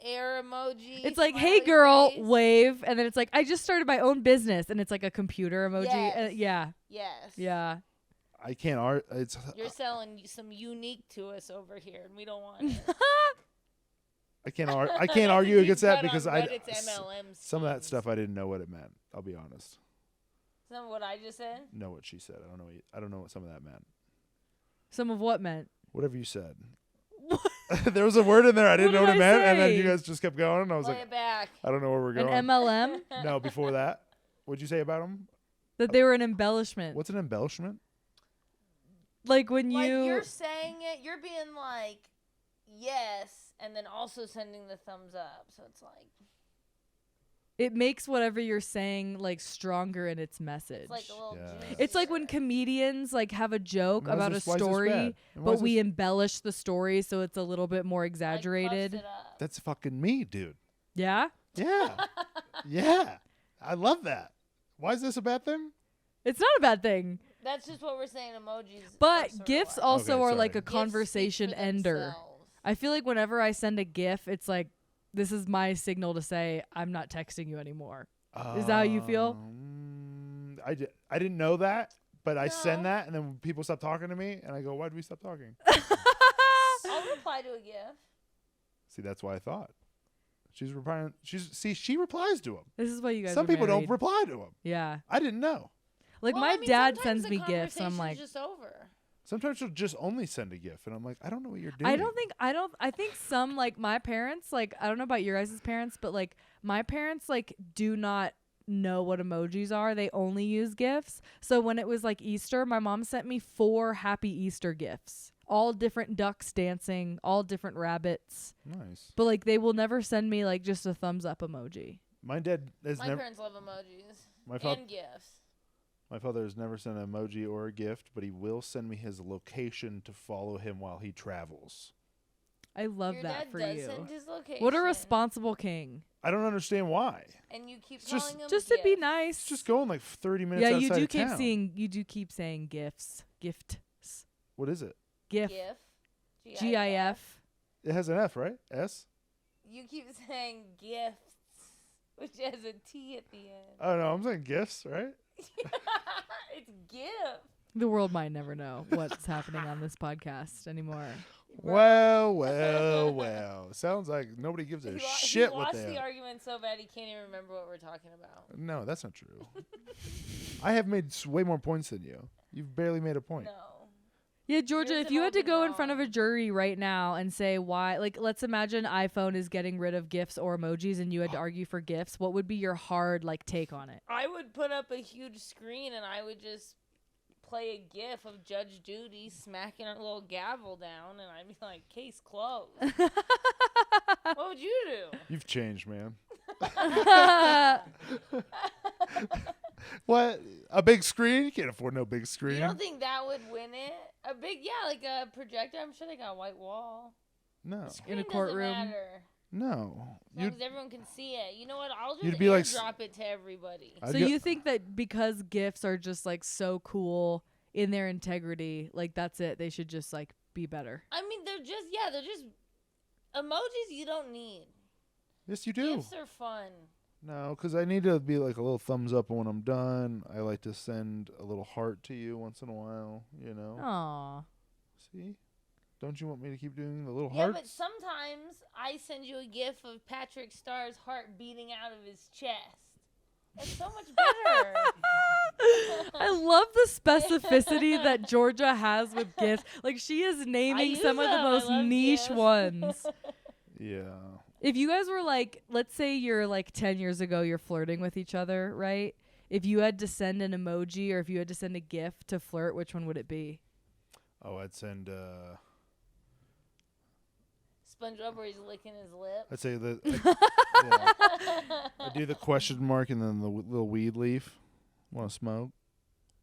air emoji. It's like, smiley hey girl, face. wave, and then it's like, I just started my own business, and it's like a computer emoji. Yes. Yeah, Yes. yeah. I can't art. It's You're selling some unique to us over here, and we don't want it. I can't argue. I That's can't a argue deep against that cut because on I Reddit's MLM some of that schemes. stuff I didn't know what it meant. I'll be honest. Some of what I just said. Know what she said. I don't know. I don't know what some of that meant. Some of what meant? Whatever you said. There was a word in there I didn't What know what did it I meant, and then say? you guys just kept going. And I was Play like, it back. I don't know where we're An going. MLM? No, before that, what'd you say about them? That they were an embellishment. What's an embellishment? Like when Like you you're saying it, you're being like, yes, and then also sending the thumbs up. So it's like it makes whatever you're saying like stronger in its message. it's like a little. Yeah. juice It's like when there. comedians like have a joke Why is about this- a why is this story, bad? And why but is we this- embellish the story so it's a little bit more Like, puffs exaggerated. it up. That's fucking me, dude. Yeah? Yeah, yeah. I love that. Why is this a bad thing? It's not a bad thing. That's just what we're saying. Emojis. But are sorta GIFs like. also Okay, are sorry. like a GIFs speak conversation for ender. themselves. I feel like whenever I send a GIF, it's like this is my signal to say I'm not texting you anymore. Is that how you feel? I didn't know that, but I send No. that, and then when people stop talking to me, and I go, "Why did we stop talking?" I'll reply to a GIF. See, that's why I thought she's replying. She replies to him. This is why you guys Some are people married. don't reply to him. Yeah. I didn't know. Like Well, my I mean, dad sometimes sends the me GIFs and I'm conversation's like, just over. Sometimes she'll just only send a GIF, and I'm like, I don't know what you're doing. I think some, like, my parents, like, I don't know about your guys' parents, but, like, my parents, like, do not know what emojis are. They only use GIFs. So when it was, like, Easter, my mom sent me 4 Happy Easter GIFs. All different ducks dancing, all different rabbits. Nice. But, like, they will never send me, like, just a thumbs up emoji. My dad has My never. parents love emojis My and GIFs. My father has never sent an emoji or a gift, but he will send me his location to follow him while he travels. I love Your that dad for does you. send his location. What a responsible king. I don't understand why. And you keep It's just- calling him Just to be GIFs. nice. It's just going like 30 minutes Yeah, outside you do of keep town. saying gifts. Gifts. What is it? GIF. GIF. GIF. It has an F, right? S? You keep saying gifts, which has a T at the end. Oh, no, I'm saying gifts, right? It's GIF. The world might never know what's happening on this podcast anymore. Well. Sounds like nobody gives a shit he what lost they the are. argument so bad he can't even remember what we're talking about. No, that's not true. I have made way more points than you. You've barely made a point. No. Yeah, Georgia, Yours if you have had to all go been in front of a wrong. jury right now and say why, like, let's imagine iPhone is getting rid of GIFs or emojis and you had to argue for GIFs, what would be your hard, like, take on it? I would put up a huge screen and I would just play a GIF of Judge Judy smacking a little gavel down, and I'd be like, case closed. What would you do? You've changed, man. What? A big screen? You can't afford no big screen. You don't think that would win it? A big, like a projector. I'm sure they got a white wall. No. Screen courtroom? doesn't matter. No. As long as everyone can see it. You know what? I'll just You'd be like airdrop it to everybody. I'd So go- you think that because GIFs are just, like, so cool in their integrity, like, that's it, they should just, like, be better? I mean, they're just emojis you don't need. Yes, you do. GIFs are fun. No, because I need to be like a little thumbs up when I'm done. I like to send a little heart to you once in a while, you know. Aw. See? Don't you want me to keep doing the little Yeah, hearts? but sometimes I send you a GIF of Patrick Starr's heart beating out of his chest. That's so much better. I love the specificity that Georgia has with GIFs. Like, she is naming use some of the them. I most love niche GIFs. ones. Yeah. If you guys were, like, let's say you're, like, 10 years ago, you're flirting with each other, right? If you had to send an emoji or if you had to send a GIF to flirt, which one would it be? Oh, I'd send, SpongeBob where he's licking his lip. I'd say the, I'd do the question mark and then the little weed leaf. Want to smoke?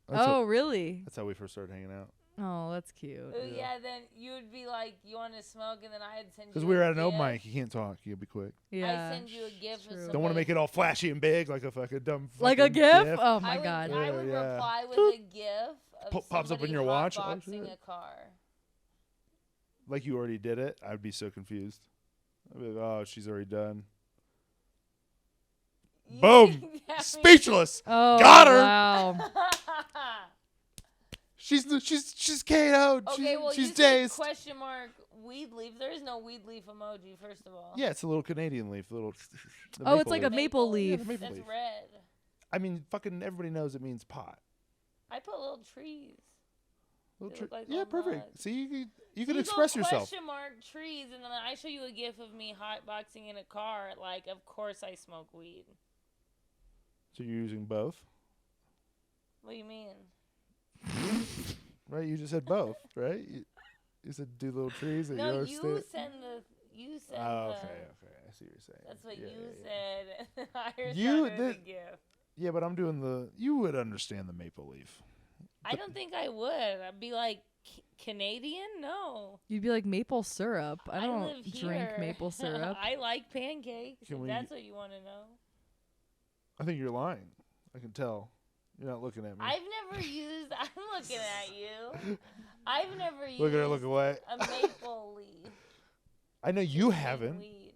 Really? That's how we first started hanging out. Oh, that's cute. Yeah, then you would be like, you want to smoke, and then I'd send you Because we were a at an open GIF. mic. You can't talk. You gotta be quick. Yeah. I send you a GIF true. of Don't want to make it all flashy and big like a fucking dumb Like a fucking GIF? Oh, my I would, God. I would Yeah. reply with a GIF of Pops up in somebody your watch? Oh, hotboxing shit. a car. Like you already did it. I'd be so confused. I'd be like, oh, she's already done. You Boom! think that Speechless. Oh, Got her! Wow. means- She's KO'd. Okay, well, she's you said dazed. question mark weed leaf. There is no weed leaf emoji, first of all. Yeah, it's a little Canadian leaf. The Oh, it's like a leaf. maple leaf. Yeah, the maple That's leaf. red. I mean, fucking everybody knows it means pot. I put little trees. Little They look like yeah, little perfect. nuts. See, you So can you express go yourself. Question mark trees, and then I show you a GIF of me hotboxing in a car. Like, of course I smoke weed. So you're using both, What do you mean? right? You just said both, right? You said do little trees that No, you you understand. send the. You send Oh, the. okay. I see what you're saying. That's what Yeah, you yeah, yeah. said. And I You- responded with a the- GIF. Yeah, but I'm doing the. You would understand the maple leaf. I don't think I would. I'd be like, Canadian? No. You'd be like maple syrup. I don't live drink here. maple syrup. I like pancakes. Can If we- that's what you want to know. I think you're lying. I can tell. You're not looking at me. I've never used. I'm looking at you. I've never used Look at her look away. a maple leaf. I know you in haven't. weed.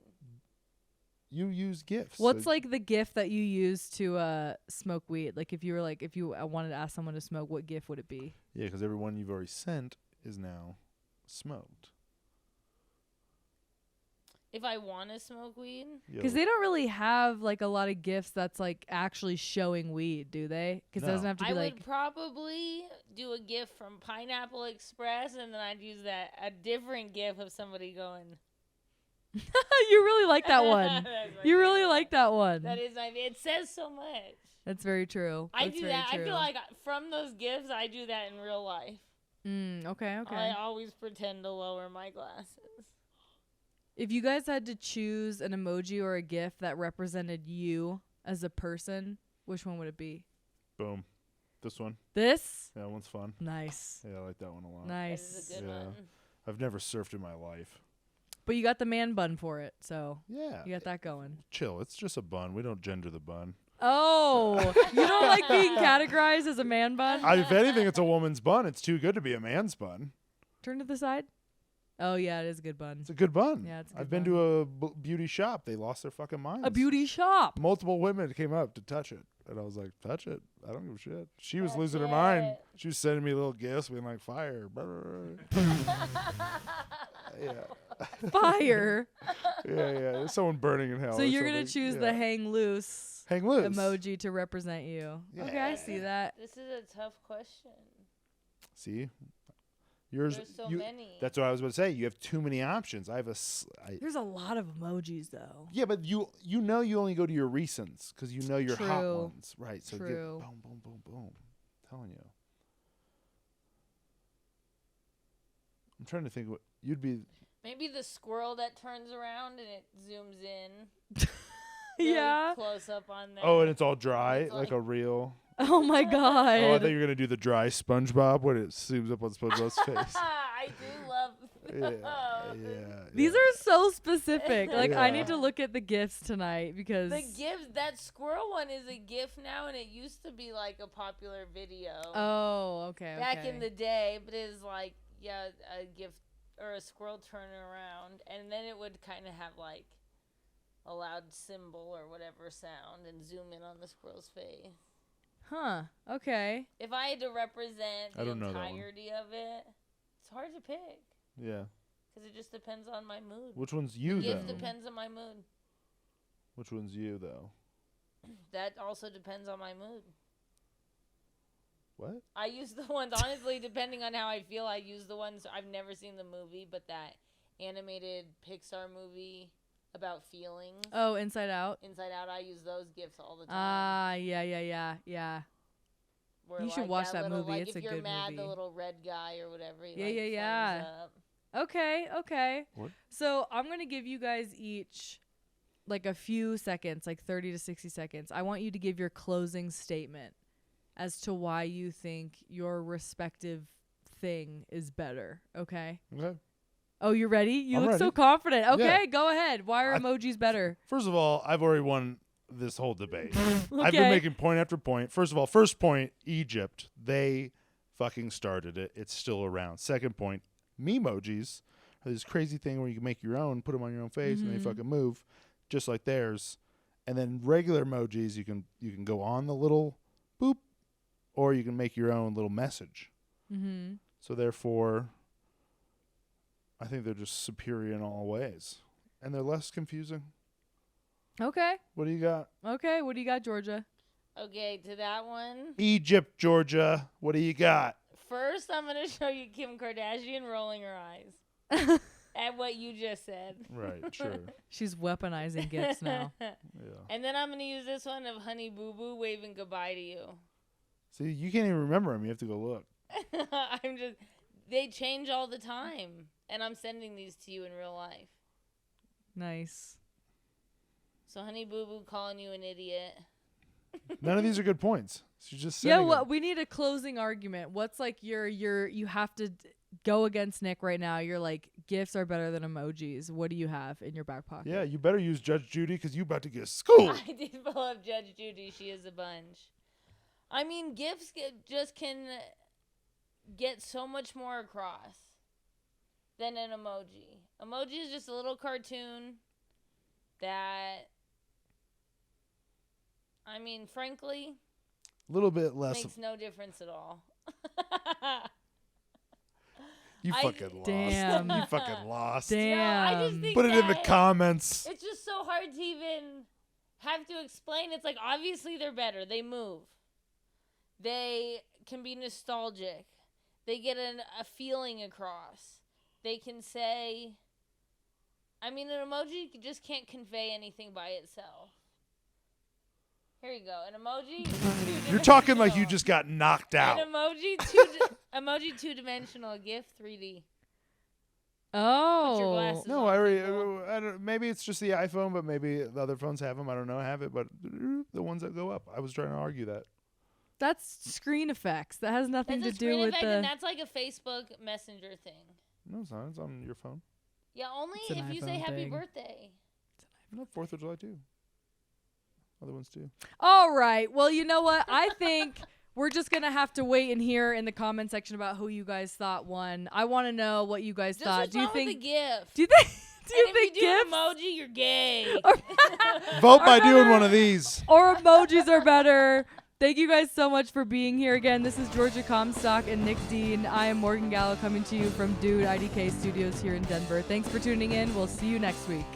You use GIFs. What's so- like the GIF that you use to smoke weed? Like if you were like, if you wanted to ask someone to smoke, what GIF would it be? Yeah, because every one you've already sent is now smoked. If I want to smoke weed? Because they don't really have like a lot of GIFs that's like actually showing weed, do they? Because it doesn't have to be I like. would probably do a GIF from Pineapple Express, and then I'd use a different GIF of somebody going. You really like that one. You really like that one. That is, it says so much. That's very true. I That's do very that. true. I feel like from those GIFs, I do that in real life. Okay. I always pretend to lower my glasses. If you guys had to choose an emoji or a GIF that represented you as a person, which one would it be? Boom. This one. This? Yeah, that one's fun. Nice. Yeah, I like that one a lot. Nice. This is a good one. I've never surfed in my life. But you got the man bun for it, so Yeah. you got that going. Chill. It's just a bun. We don't gender the bun. Oh, you don't like being categorized as a man bun? If anything, it's a woman's bun. It's too good to be a man's bun. Turn to the side. Oh, yeah, it is a good bun. It's a good bun. Yeah, it's a good I've been bun. to a beauty shop. They lost their fucking minds. A beauty shop. Multiple women came up to touch it. And I was like, touch it. I don't give a shit. She was Touch losing her it. mind. She was sending me little gifts being like, fire. Yeah. Fire. Yeah. There's someone burning in hell. So or you're going to something. choose Yeah. the hang loose emoji to represent you. Yeah. Okay, I see that. This is a tough question. See? Yours. There's so many. That's what I was about to say. You have too many options. There's a lot of emojis, though. Yeah, but you know you only go to your recents because you know your hot True. ones. Right. So True. boom, boom, boom, boom. I'm telling you. I'm trying to think what you'd be. Maybe the squirrel that turns around and it zooms in. Really Yeah. Close up on there. Oh, and it's all dry, It's like like- a real. Oh, my God. Oh, I thought you were gonna do the dry SpongeBob when it zooms up on SpongeBob's face. I do love Yeah. These are so specific. Like, I Yeah. need to look at the GIFs tonight because. the GIF. That squirrel one is a GIF now, and it used to be like a popular video Oh, okay. back in the day. But it was like, yeah, a GIF or a squirrel turning around, and then it would kind of have like a loud symbol or whatever sound, and zoom in on the squirrel's face. Huh. Okay. If I had to represent I the don't know that one. entirety of it, it's hard to pick Yeah. because it just depends on my mood. Which one's you GIF though? depends on my mood. Which one's you though? That also depends on my mood. What? I use the ones, honestly, depending on how I feel, I use the ones. I've never seen the movie, but that animated Pixar movie about feelings, Oh, Inside Out. Inside Out, I use those GIFs all the time. Ah, yeah. Where, you should like, watch that little, movie. Like, It's if a you're good mad, movie. the little red guy or whatever. He, Yeah, like, yeah. flames up. Okay. What? So I'm going to give you guys each like a few seconds, like 30 to 60 seconds. I want you to give your closing statement as to why you think your respective thing is better. Okay. Okay. Oh, you're ready? You I'm look so ready. confident. Okay, Yeah. go ahead. Why are emojis better? First of all, I've already won this whole debate. I've been Okay. making point after point. First of all, first point, Egypt. They fucking started it. It's still around. Second point, memojis are this crazy thing where you can make your own, put them on your own face, and they fucking move, just like theirs. And then regular emojis, you can go on the little boop, or you can make your own little message. Mm-hmm. So therefore, I think they're just superior in all ways, and they're less confusing. Okay. What do you got? Okay. What do you got, Georgia? Okay, to that one. Egypt, Georgia. What do you got? First, I'm going to show you Kim Kardashian rolling her eyes at what you just said. Right, sure. She's weaponizing gifts now. Yeah. And then I'm going to use this one of Honey Boo Boo waving goodbye to you. See, you can't even remember them. You have to go look. They change all the time. And I'm sending these to you in real life. Nice. So Honey Boo Boo calling you an idiot. None of these are good points. She's just Yeah, sending well, them. we need a closing argument. What's like you have to go against Nick right now. You're like, gifts are better than emojis. What do you have in your back pocket? Yeah, you better use Judge Judy because you about to get schooled. I did pull up Judge Judy. She is a bunch. I mean, GIFs just can get so much more across than an emoji. Emoji is just a little cartoon that, I mean, frankly, A little bit less. makes no difference at all. You I- fucking lost. Damn. You fucking lost. I just Damn. think Put it in the that comments. It's just so hard to even have to explain. It's like, obviously they're better. They move. They can be nostalgic. They get a feeling across. They can say... I mean, an emoji just can't convey anything by itself. Here you go. An emoji. You're talking like you just got knocked out. An emoji 2-dimensional, GIF 3D. Oh. Put your glasses No, on, I already. people. I don't, maybe it's just the iPhone, but maybe the other phones have them. I don't know. I have it, but the ones that go up. I was trying to argue that. That's screen effects. That has nothing That's to a do screen with effect, the. and that's like a Facebook Messenger thing. No, it's not. It's on your phone. Yeah, only It's an if you say iPhone happy thing. birthday. No, 4th of July too. Other ones too. All right. Well, you know what? I think we're just gonna have to wait and hear in the comment section about who you guys thought won. I want to know what you guys Just thought. what's Do you wrong with think? the GIF? Do you think? Do you And think if you do GIFs an emoji, you're gay. Vote by Are doing better- one of these. or emojis are better? Thank you guys so much for being here again. This is Georgia Comstock and Nic Dean. I am Morgan Gallo coming to you from Dude IDK Studios here in Denver. Thanks for tuning in. We'll see you next week.